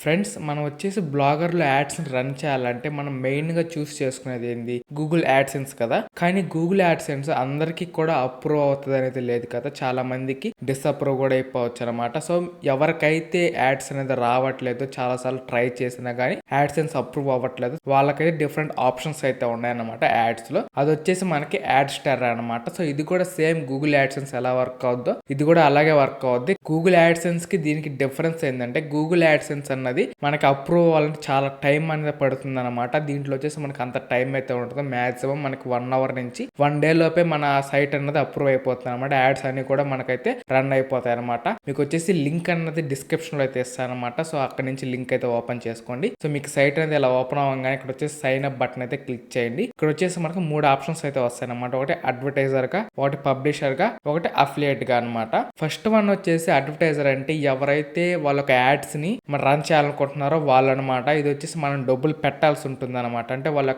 Friends మనం వచ్చేసి బ్లాగర్లో యాడ్స్ని run చేయాలంటే మనం మెయిన్గా చూస్ చేసుకునేది ఏంది గూగుల్ యాడ్సెన్స్ కదా. కానీ గూగుల్ యాడ్సెన్స్ అందరికీ కూడా అప్రూవ్ అవుతుంది అనేది లేదు కదా, చాలా మందికి డిసప్రూవ్ కూడా అయిపోవచ్చు అనమాట. సో ఎవరికైతే యాడ్స్ అనేది రావట్లేదు, చాలాసార్లు ట్రై చేసినా కానీ యాడ్సెన్స్ అప్రూవ్ అవ్వట్లేదు, వాళ్ళకైతే డిఫరెంట్ ఆప్షన్స్ అయితే ఉన్నాయన్నమాట యాడ్స్ లో. అది వచ్చేసి మనకి యాడ్ స్టార్ అనమాట. సో ఇది కూడా సేమ్ గూగుల్ యాడ్సెన్స్ ఎలా వర్క్ అవుద్దో ఇది కూడా అలాగే వర్క్ అవుద్ది. గూగుల్ యాడ్సెన్స్ కి దీనికి డిఫరెన్స్ ఏంటంటే గూగుల్ యాడ్సెన్స్ అన్నది మనకి అప్రూవ్ అవ్వాలంటే చాలా టైం అనేది పడుతుంది అనమాట. దీంట్లో వచ్చేసి మనకి అంత టైం అయితే ఉంటుంది. మాక్సిమం మనకి 1 అవర్ నుంచి 1 డే లోపే మన సైట్ అన్నది అప్రూవ్ అయిపోతుంది అనమాట. యాడ్స్ అన్ని కూడా మనకైతే రన్ అయిపోతాయి అనమాట. మీకు వచ్చేసి లింక్ అన్నది డిస్క్రిప్షన్ లో అయితే ఇస్తాను అనమాట. సో అక్కడ నుంచి లింక్ అయితే ఓపెన్ చేసుకోండి. సో మీకు సైట్ అనేది ఇలా ఓపెన్ అవ్వగానే ఇక్కడ వచ్చేసి సైన్ అప్ బటన్ అయితే క్లిక్ చేయండి. ఇక్కడ వచ్చేసి మనకు 3 ఆప్షన్స్ అయితే వస్తాయి అనమాట. ఒకటి అడ్వర్టైజర్ గా, ఒకటి పబ్లిషర్ గా, ఒకటి అఫిలియేట్ గా అనమాట. ఫస్ట్ వన్ వచ్చేసి అడ్వర్టైజర్ అంటే ఎవరైతే వాళ్ళ యాడ్స్ ని మనం రన్ చేయాలనుకుంటున్నారో వాళ్ళు అనమాట. ఇది వచ్చేసి మనం డబ్బులు పెట్టాల్సి ఉంటుంది అనమాట. అంటే వాళ్ళ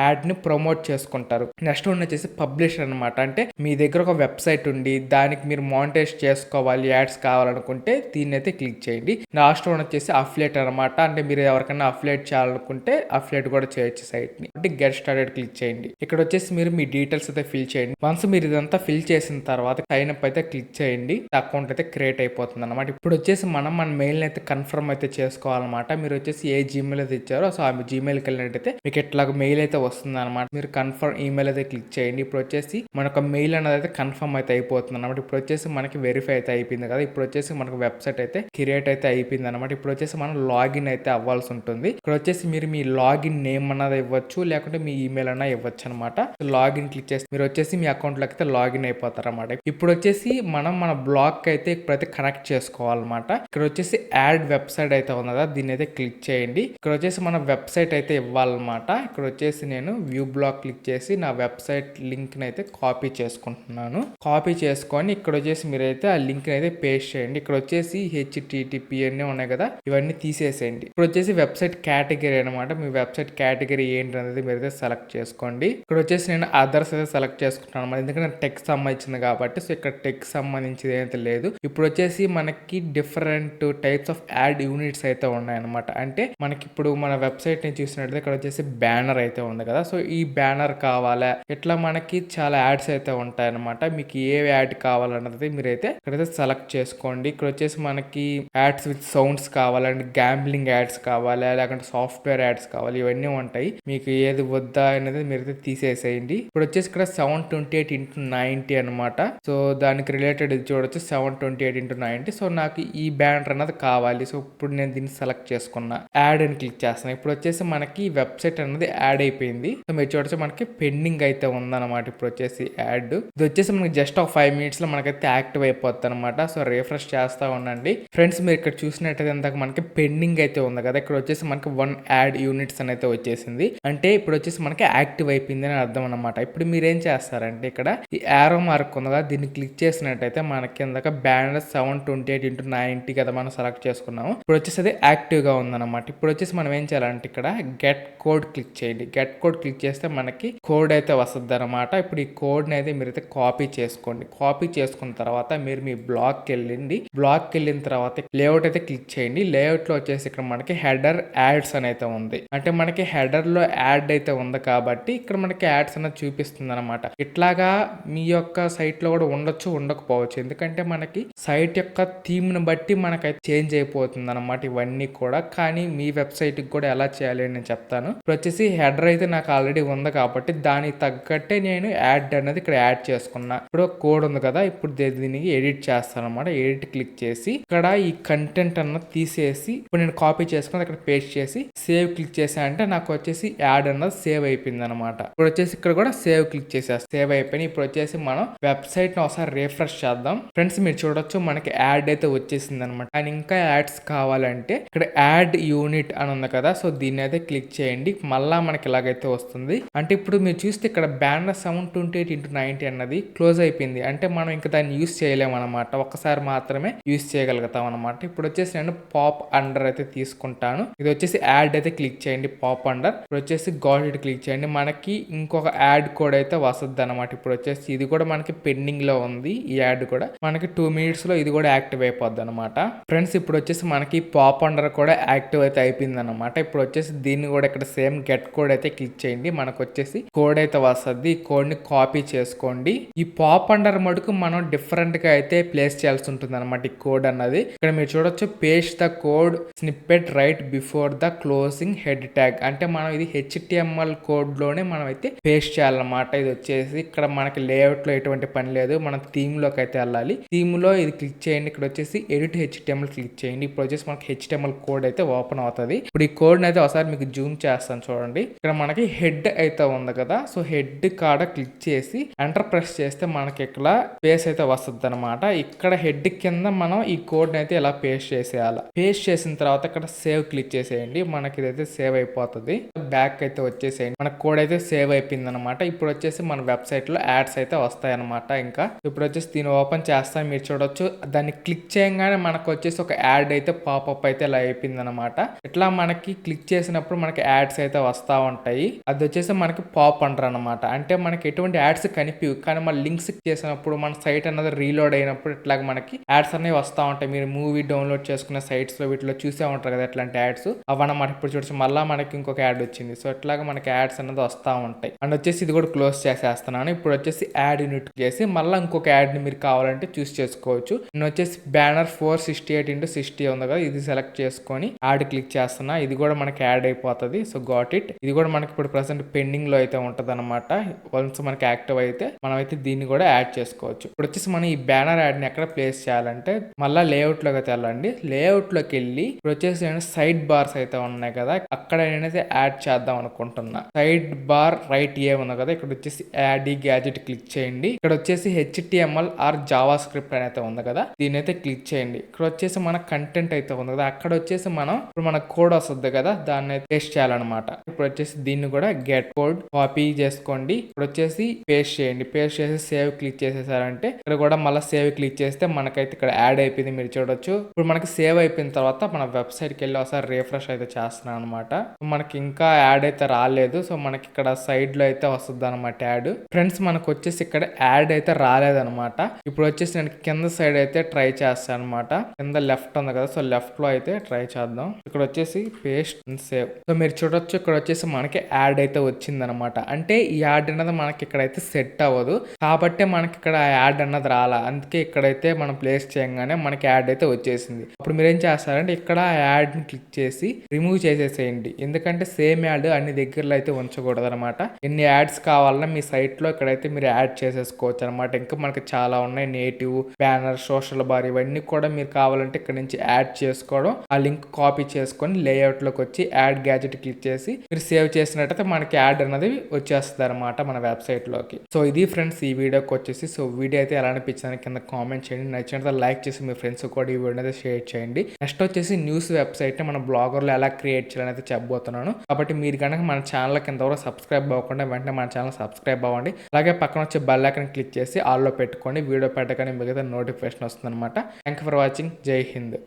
యాడ్ ని ప్రమోట్ చేసుకుంటారు. నెక్స్ట్ వన్ వచ్చేసి పబ్లిషర్ అనమాట. అంటే మీ దగ్గర ఒక వెబ్సైట్ ఉండి దానికి మీరు మానిటైజ్ చేసుకోవాలి, యాడ్స్ కావాలనుకుంటే దీన్ని అయితే క్లిక్ చేయండి. లాస్ట్ వన్ వచ్చేసి అఫిలియేట్ అనమాట. అంటే మీరు ఎవరికైనా అఫిలియేట్ చేయాలనుకుంటే అఫిలియేట్ కూడా చేయొచ్చు సైట్ ని. అంటే గెట్ స్టార్టెడ్ క్లిక్ చేయండి. ఇక్కడ వచ్చేసి మీరు మీ డీటెయిల్స్ అయితే ఫిల్ చేయండి. వన్స్ మీరు ఇదంతా ఫిల్ చేసిన తర్వాత సైన్ అప్ అయితే క్లిక్ చేయండి. అకౌంట్ అయితే క్రియేట్ అయిపోతుంది అనమాట. ఇప్పుడు వచ్చేసి మనం మన మెయిల్ అయితే కన్ఫర్మ్ అయితే చేసుకోవాలన్నమాట. మీరు వచ్చేసి ఏ జీమెయిల్ అయితే ఇచ్చారో సో ఆ జీమెయిల్కి వెళ్ళినట్టయితే మీకు ఇట్లా మెయిల్ అయితే వస్తుంది అనమాట. మీరు కన్ఫర్మ్ ఈమెయిల్ అయితే క్లిక్ చేయండి. ఇప్పుడు వచ్చేసి మనకు మెయిల్ అనేది అయితే కన్ఫర్మ్ అయితే అయిపోతుంది అనమాట. ఇప్పుడు వచ్చేసి మనకి వెరిఫై అయితే అయిపోయింది కదా. ఇప్పుడు వచ్చేసి మనకు వెబ్సైట్ అయితే క్రియేట్ అయితే అయిపోయింది అనమాట. ఇప్పుడు వచ్చేసి మనం లాగిన్ అయితే అవ్వాల్సి ఉంటుంది. ఇక్కడ వచ్చేసి మీరు మీ లాగిన్ నేమ్ అన్నది ఇవ్వచ్చు, లేకుంటే మీ ఈమెయిల్ అన్నా ఇవ్వచ్చు అనమాట. లాగిన్ క్లిక్ చేసి మీరు వచ్చేసి మీ అకౌంట్ లోకి అయితే లాగిన్ అయిపోతారు అనమాట. ఇప్పుడు వచ్చేసి మనం మన బ్లాగ్ అయితే ఇప్పుడైతే కనెక్ట్ చేసుకోవాలన్నమాట. ఇక్కడ వచ్చేసి యాడ్ వెబ్సైట్ అయితే ఉంది కదా, దీన్ని అయితే క్లిక్ చేయండి. ఇక్కడ వచ్చేసి మన వెబ్సైట్ అయితే ఇవ్వాలన్నమాట. ఇక్కడ వచ్చేసి నేను వ్యూ బ్లాగ్ క్లిక్ చేసి నా వెబ్సైట్ లింక్ ని అయితే కాపీ చేసుకుంటున్నాను. కాపీ చేసుకొని ఇక్కడ వచ్చేసి మీరైతే ఆ లింక్ ని అయితే పేస్ట్ చేయండి. ఇక్కడ వచ్చేసి HTTP అన్నీ ఉన్నాయి కదా, ఇవన్నీ తీసేసేయండి. ఇప్పుడు వచ్చేసి వెబ్సైట్ కేటగిరీ అనమాట. మీ వెబ్సైట్ కేటగిరీ ఏంటి అనేది మీరైతే సెలెక్ట్ చేసుకోండి. ఇక్కడ వచ్చేసి నేను అదర్స్ అయితే సెలెక్ట్ చేసుకుంటాను అనమాట. ఎందుకంటే టెక్ సంబంధించింది కాబట్టి. సో ఇక్కడ టెక్ సంబంధించింది అయితే లేదు. ఇప్పుడు వచ్చేసి మనకి different types of add units అయితే ఉన్నాయన్నమాట. అంటే మనకి ఇప్పుడు మన వెబ్సైట్ ని చూసినట్లయితే ఇక్కడ వచ్చేసి బ్యానర్ అయితే ఉంది కదా. సో ఈ బ్యానర్ కావాలా, ఇట్లా మనకి చాలా యాడ్స్ అయితే ఉంటాయి అనమాట. మీకు ఏ యాడ్ కావాలన్నది మీరైతే ఇక్కడైతే సెలెక్ట్ చేసుకోండి. ఇక్కడ వచ్చేసి మనకి యాడ్స్ విత్ సౌండ్స్ కావాలంటే గ్యాంబ్లింగ్ యాడ్స్ కావాలా, లేకుంటే సాఫ్ట్వేర్ యాడ్స్ కావాలి, ఇవన్నీ ఉంటాయి. మీకు ఏది వద్దా అనేది మీరైతే తీసేసేయండి. ఇప్పుడు వచ్చేసి ఇక్కడ 728x90 అనమాట. సో దానికి రిలేటెడ్ ఇది చూడొచ్చు 728x90. సో నాకు ఈ బ్యానర్ అన్నది కావాలి. సో ఇప్పుడు నేను దీన్ని సెలెక్ట్ చేసుకున్నా, యాడ్ అని క్లిక్ చేస్తాను. ఇప్పుడు వచ్చేసి మనకి వెబ్సైట్ అనేది యాడ్ అయిపోయింది. సో మీరు చూడొచ్చు మనకి పెండింగ్ అయితే ఉందన్నమాట. ఇప్పుడు వచ్చేసి యాడ్ ఇది వచ్చేసి మనకి జస్ట్ ఒక 5 minutes లో మనకైతే యాక్టివ్ అయిపోతుంది అనమాట. సో రిఫ్రెష్ చేస్తా ఉండండి. ఫ్రెండ్స్ మీరు ఇక్కడ చూసినట్టయితే ఇందాక మనకి పెండింగ్ అయితే ఉంది కదా, ఇక్కడ వచ్చేసి మనకి 1 యాడ్ యూనిట్స్ అని అయితే వచ్చేసింది. అంటే ఇప్పుడు వచ్చేసి మనకి యాక్టివ్ అయిపోయింది అని అర్థం అనమాట. ఇప్పుడు మీరు ఏం చేస్తారంటే ఇక్కడ ఈ యారో మార్క్ ఉంది కదా, దీన్ని క్లిక్ చేసినట్టయితే మనకి ఇందాక బ్యానర్ 728x90 కదా మనం సెలెక్ట్ చేసుకున్నాము. ఇప్పుడు వచ్చేసి అది యాక్టివ్ గా ఉందన్నమాట. ఇప్పుడు వచ్చేసి మనం ఏం చేయాలంటే ఇక్కడ గెట్ కోడ్ క్లిక్ చేయండి. గెట్ కోడ్ క్లిక్ చేస్తే మనకి కోడ్ అయితే వస్తుంది అనమాట. ఇప్పుడు ఈ కోడ్ ని అయితే మీరైతే కాపీ చేసుకోండి. కాపీ చేసుకున్న తర్వాత మీరు మీ బ్లాగ్ కి వెళ్ళండి. బ్లాగ్ కి వెళ్ళిన తర్వాత లేఅవుట్ అయితే క్లిక్ చేయండి. లేఅవుట్ లో వచ్చేసి ఇక్కడ మనకి హెడర్ యాడ్స్ అని అయితే ఉంది. అంటే మనకి హెడర్ లో యాడ్ అయితే ఉంది కాబట్టి ఇక్కడ మనకి యాడ్స్ అనేది చూపిస్తుంది అనమాట. ఇట్లాగా మీ యొక్క సైట్ లో కూడా ఉండొచ్చు, ఉండకపోవచ్చు. ఎందుకంటే మనకి సైట్ యొక్క థీమ్ ని బట్టి మనకైతే చేంజ్ అయిపోతుంది అనమాట ఇవన్నీ కూడా. కానీ మీ వెబ్సైట్ కి కూడా ఎలా చేయాలి అని నేను చెప్తాను. ఇప్పుడు వచ్చేసి హెడర్ అయితే నాకు ఆల్రెడీ ఉంది కాబట్టి దానికి తగ్గట్టే నేను యాడ్ అనేది ఇక్కడ యాడ్ చేసుకున్నా. ఇప్పుడు కోడ్ ఉంది కదా, ఇప్పుడు దీనికి ఎడిట్ చేస్తాను అనమాట. ఎడిట్ క్లిక్ చేసి ఇక్కడ ఈ కంటెంట్ అన్నది తీసేసి ఇప్పుడు నేను కాపీ చేసుకుని ఇక్కడ పేస్ట్ చేసి సేవ్ క్లిక్ చేసా అంటే నాకు వచ్చేసి యాడ్ అన్నది సేవ్ అయిపోయింది అనమాట. ఇప్పుడు వచ్చేసి ఇక్కడ కూడా సేవ్ క్లిక్ చేసేసి సేవ్ అయిపోయింది. ఇప్పుడు వచ్చేసి మనం వెబ్సైట్ ని ఒకసారి రిఫ్రెష్ చేద్దాం. ఫ్రెండ్స్ మీరు చూడొచ్చు మనకి యాడ్ అయితే వచ్చేసింది అనమాట. అండ్ ఇంకా యాడ్స్ కావాలంటే ఇక్కడ యాడ్ యూనిట్ అని ఉంది కదా, సో దీన్ని అయితే క్లిక్ చేయండి. మళ్ళా మనకి ఇలాగైతే వస్తుంది. అంటే ఇప్పుడు మీరు చూస్తే ఇక్కడ బ్యానర్ 728x90 అన్నది క్లోజ్ అయిపోయింది. అంటే మనం ఇంకా దాన్ని యూస్ చేయలేము అనమాట. ఒక్కసారి మాత్రమే యూస్ చేయగలుగుతాం అనమాట. ఇప్పుడు వచ్చేసి నేను పాప్ అండర్ అయితే తీసుకుంటాను. ఇది వచ్చేసి యాడ్ అయితే క్లిక్ చేయండి. పాప్ అండర్ ఇప్పుడు వచ్చేసి గాట్ ఇట్ క్లిక్ చేయండి. మనకి ఇంకొక యాడ్ కోడ్ అయితే వస్తుంది అనమాట. ఇప్పుడు వచ్చేసి ఇది కూడా మనకి పెండింగ్ లో ఉంది. ఈ యాడ్ కూడా మనకి 2 minutes లో ఇది కూడా యాక్టివ్ అయిపోద్ది అనమాట. ఫ్రెండ్స్ ఇప్పుడు వచ్చేసి మనకి పాప్ అండర్ కూడా యాక్టివ్ అయితే అయిపోయింది అనమాట. ఇప్పుడు వచ్చేసి దీన్ని కూడా ఇక్కడ సేమ్ గెట్ కోడ్ అయితే క్లిక్ చేయండి. మనకు వచ్చేసి కోడ్ అయితే వస్తుంది. ఈ కోడ్ ని కాపీ చేసుకోండి. ఈ పాప్ అండర్ మటుకు మనం డిఫరెంట్ గా అయితే ప్లేస్ చేయాల్సి ఉంటుంది అనమాట. ఈ కోడ్ అన్నది ఇక్కడ మీరు చూడొచ్చు, paste the code snippet right before the closing head tag. అంటే మనం ఇది HTML కోడ్ లోనే మనం అయితే పేస్ట్ చేయాలన్నమాట. ఇది వచ్చేసి ఇక్కడ మనకి లేఅవుట్ లో ఎటువంటి పని లేదు. మనం థీమ్ లోకి అయితే వెళ్ళాలి. థీమ్ లో ఇది క్లిక్ చేయండి. ఇక్కడ వచ్చేసి ఎడిట్ HTML క్లిక్ చేయండి. ఇప్పుడు వచ్చేసి మనకి HTML కోడ్ అయితే ఓపెన్ అవుతుంది. ఇప్పుడు ఈ కోడ్ అయితే ఒకసారి మీకు జూమ్ చేస్తాను చూడండి. ఇక్కడ మనకి హెడ్ అయితే ఉంది కదా, సో హెడ్ కాడ క్లిక్ చేసి ఎంటర్ ప్రెస్ చేస్తే మనకి ఇక్కడ పేస్ట్ అయితే వస్తుంది అనమాట. ఇక్కడ హెడ్ కింద మనం ఈ కోడ్ అయితే ఇలా పేస్ట్ చేసేయాలి. పేస్ట్ చేసిన తర్వాత ఇక్కడ సేవ్ క్లిక్ చేసేయండి. మనకి ఇదైతే సేవ్ అయిపోతుంది. బ్యాక్ అయితే వచ్చేసేయండి. మన కోడ్ అయితే సేవ్ అయిపోయింది అనమాట. ఇప్పుడు వచ్చేసి మన వెబ్సైట్ లో యాడ్స్ అయితే వస్తాయి అనమాట. ఇంకా ఇప్పుడు వచ్చేసి దీన్ని ఓపెన్ చేస్తాను. మీరు చూడొచ్చు, దాన్ని క్లిక్ చేయగానే మనకు వచ్చేసి ఒక యాడ్ అయితే పాపప్ అయితే ఇలా అయిపోయింది అనమాట. ఇట్లా మనకి క్లిక్ చేసినప్పుడు మనకి యాడ్స్ అయితే వస్తా ఉంటాయి. అది వచ్చేసి మనకి పాప్ అంటారు అనమాట. అంటే మనకి ఎటువంటి యాడ్స్ కనిపివు, కానీ మన లింక్స్ చేసినప్పుడు మన సైట్ అన్నది రీలోడ్ అయినప్పుడు ఇట్లా మనకి యాడ్స్ అనేవి వస్తూ ఉంటాయి. మీరు మూవీ డౌన్లోడ్ చేసుకున్న సైట్స్ లో వీటిలో చూసే ఉంటారు కదా ఇట్లాంటి యాడ్స్. అవన్నమాట. ఇప్పుడు చూడొచ్చు, మళ్ళీ మనకి ఇంకొక యాడ్ వచ్చింది. సో ఇట్లాగా మనకి యాడ్స్ అనేది వస్తూ ఉంటాయి. అండ్ వచ్చేసి ఇది కూడా క్లోజ్ చేసేస్తున్నాను. ఇప్పుడు వచ్చేసి యాడ్ యూనిట్ చేసి మళ్ళీ ఇంకొక యాడ్ ని మీరు కావాలంటే చూస్ చేసుకోవచ్చు. నేను వచ్చేసి బ్యానర్ 468x60 ఉంది కదా, ఇది సెలెక్ట్ చేసుకొని యాడ్ క్లిక్ చేస్తున్నా. ఇది కూడా మనకి యాడ్ అయిపోతుంది. So got it. ఇది కూడా మనకి ఇప్పుడు ప్రెసెంట్ పెండింగ్ లో అయితే ఉంటది అనమాట. వన్స్ మనకి యాక్టివ్ అయితే మనం అయితే దీన్ని కూడా యాడ్ చేసుకోవచ్చు. ఇప్పుడు వచ్చేసి మనం ఈ బ్యానర్ యాడ్ ని ఎక్కడ ప్లేస్ చేయాలంటే మళ్ళీ లేఅవుట్ లోకి వెళ్ళండి. లేఅవుట్ లోకి వెళ్ళి ఇప్పుడు వచ్చేసి నేను సైడ్ బార్స్ అయితే ఉన్నాయి కదా, అక్కడ నేనైతే యాడ్ చేద్దాం అనుకుంటున్నా. సైడ్ బార్ రైట్ ఏ ఉంది కదా, ఇక్కడ వచ్చేసి యాడ్ ఈ గ్యాజెట్ క్లిక్ చేయండి. ఇక్కడ వచ్చేసి HTML ఆర్ జావా స్క్రిప్ట్ అని అయితే ఉంది కదా, దీని అయితే క్లిక్ చేయండి. ఇక్కడ వచ్చేసి మన కంటెంట్ అయితే ఉంది కదా, అక్కడ వచ్చేసి మనం ఇప్పుడు మన కోడ్ వస్తుంది కదా, దాన్ని అయితే పేస్ట్ చేయాలన్నమాట. ఇప్పుడు వచ్చేసి దీన్ని కూడా గెట్ కోడ్ కాపీ చేసుకోండి. ఇప్పుడు వచ్చేసి పేస్ట్ చేయండి. పేస్ట్ చేసి సేవ్ క్లిక్ చేసేసారంటే ఇక్కడ కూడా మళ్ళీ సేవ్ క్లిక్ చేస్తే మనకైతే ఇక్కడ యాడ్ అయిపోయింది. మీరు చూడొచ్చు. ఇప్పుడు మనకి సేవ్ అయిపోయిన తర్వాత మన వెబ్సైట్ కి వెళ్ళి ఒకసారి రిఫ్రెష్ అయితే చేస్తున్నాను అనమాట. మనకి ఇంకా యాడ్ అయితే రాలేదు. సో మనకి ఇక్కడ సైడ్ లో అయితే వస్తుంది అనమాట యాడ్. ఫ్రెండ్స్ మనకు వచ్చేసి ఇక్కడ యాడ్ అయితే రాలేదనమాట. ఇప్పుడు వచ్చేసి నేను కింద సైడ్ అయితే ట్రై చేస్తాను అనమాట. కింద లెఫ్ట్ ఉంది కదా, సో లెఫ్ట్ లో అయితే ట్రై చేద్దాం. ఇక్కడ వచ్చేసి పేస్ట్ అండ్ సేవ్. సో మీరు చూడొచ్చు, ఇక్కడ వచ్చేసి మనకి యాడ్ అయితే వచ్చింది అనమాట. అంటే ఈ యాడ్ అన్నది మనకి ఇక్కడైతే సెట్ అవ్వదు కాబట్టి మనకి ఇక్కడ యాడ్ అన్నది రాలా. అందుకే ఇక్కడైతే మనం ప్లేస్ చేయగానే మనకి యాడ్ అయితే వచ్చేసింది. అప్పుడు మీరు ఏం చేస్తారంటే ఇక్కడ యాడ్ ని క్లిక్ చేసి రిమూవ్ చేసేసేయండి. ఎందుకంటే సేమ్ యాడ్ అన్ని దగ్గరలో అయితే ఉంచకూడదు అనమాట. ఎన్ని యాడ్స్ కావాలన్నా మీ సైట్ లో ఇక్కడైతే మీరు యాడ్ చేసేసుకోవచ్చు అనమాట. ఇంకా మనకి చాలా ఉన్నాయి. నేటివ్, బ్యానర్, సోషల్ బార్ ఇవన్నీ కూడా మీరు కావాలంటే ఇక్కడ నుంచి యాడ్ చేసుకోవడం, ఆ లింక్ కాపీ చేసుకొని లేఅవుట్ లోకి వచ్చి యాడ్ గ్యాజెట్ క్లిక్ చేసి మీరు సేవ్ చేసినట్టయితే మనకి యాడ్ అనేది వచ్చేస్తుంది అనమాట మన వెబ్సైట్ లోకి. సో ఇది ఫ్రెండ్స్ ఈ వీడియోకి వచ్చేసి. సో వీడియో అయితే ఎలా అనిపించింది కింద కామెంట్ చేయండి. నచ్చినట్టు లైక్ చేసి మీ ఫ్రెండ్స్ కూడా ఈ వీడియో అయితే షేర్ చేయండి. నెక్స్ట్ వచ్చేసి న్యూస్ వెబ్సైట్ మన బ్లాగర్ లో ఎలా క్రియేట్ చేయాలని అయితే చెప్పబోతున్నాను. కాబట్టి మీరు కనుక మన ఛానల్ కింద కూడా సబ్స్క్రైబ్ అవ్వకుండా వెంటనే మన ఛానల్ సబ్స్క్రైబ్ అవ్వండి. అలాగే పక్కన వచ్చే బెల్ ఐకాన్ క్లిక్ చేసి ఆల్ లో పెట్టుకోండి. వీడియో పెట్టగానే మిగతా నోటిఫికేషన్ వస్తుంది అనమాట. Thank you for watching. జై హింద్.